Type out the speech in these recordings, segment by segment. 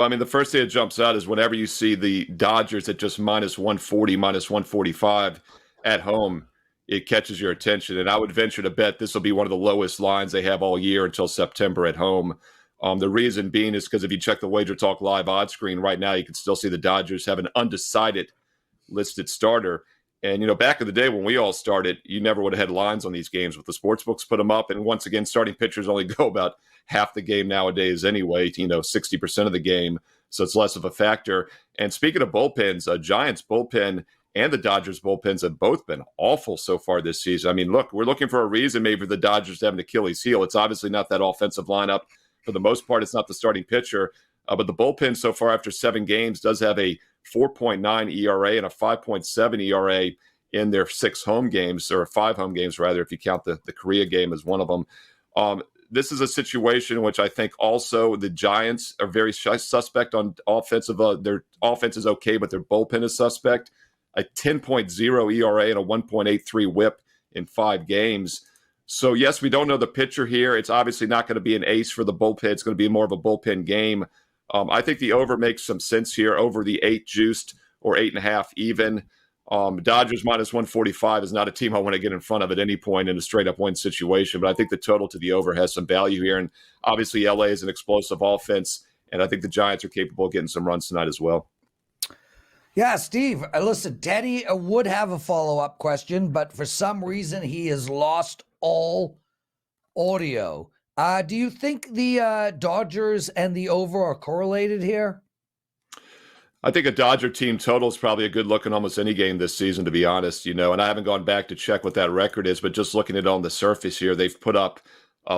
I mean, the first thing that jumps out is whenever you see the Dodgers at just minus 140, minus 145 at home, it catches your attention. And I would venture to bet this will be one of the lowest lines they have all year until September at home. The reason being is because if you check the Wager Talk Live odds screen right now, you can still see the Dodgers have an undecided listed starter. And, back in the day when we all started, you never would have had lines on these games, but the sports books put them up. And once again, starting pitchers only go about half the game nowadays anyway, 60% of the game. So it's less of a factor. And speaking of bullpens, Giants bullpen and the Dodgers bullpens have both been awful so far this season. I mean, look, we're looking for a reason maybe for the Dodgers to have an Achilles heel. It's obviously not that offensive lineup. For the most part, it's not the starting pitcher. But the bullpen so far after 7 games does have a 4.9 ERA and a 5.7 ERA in their 6 home games, or 5 home games, rather, if you count the Korea game as one of them. This is a situation in which I think also the Giants are very suspect on offensive. Their offense is okay, but their bullpen is suspect. A 10.0 ERA and a 1.83 whip in 5 games. So, yes, we don't know the pitcher here. It's obviously not going to be an ace for the bullpen. It's going to be more of a bullpen game. I think the over makes some sense here, over the 8 juiced or 8.5 even. Dodgers minus 145 is not a team I want to get in front of at any point in a straight-up win situation, but I think the total to the over has some value here. And obviously LA is an explosive offense, and I think the Giants are capable of getting some runs tonight as well. Yeah, Steve, listen, Teddy would have a follow-up question, but for some reason he has lost all audio. Do you think the Dodgers and the over are correlated here? I think a Dodger team total is probably a good look in almost any game this season, to be honest, and I haven't gone back to check what that record is, but just looking at it on the surface here, they've put up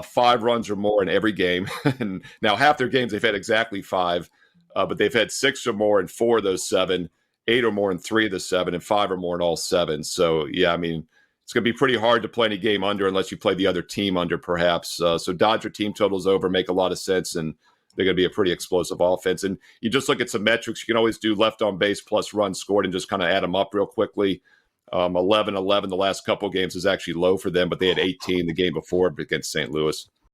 5 runs or more in every game. And now half their games they've had exactly 5, but they've had 6 or more in 4 of those 7, 8 or more in 3 of the 7, and 5 or more in all 7. So, yeah, I mean, it's going to be pretty hard to play any game under unless you play the other team under, perhaps. So Dodger team totals over make a lot of sense, and they're going to be a pretty explosive offense. And you just look at some metrics. You can always do left on base plus runs scored and just kind of add them up real quickly. 11-11 the last couple of games is actually low for them, but they had 18 the game before against St. Louis.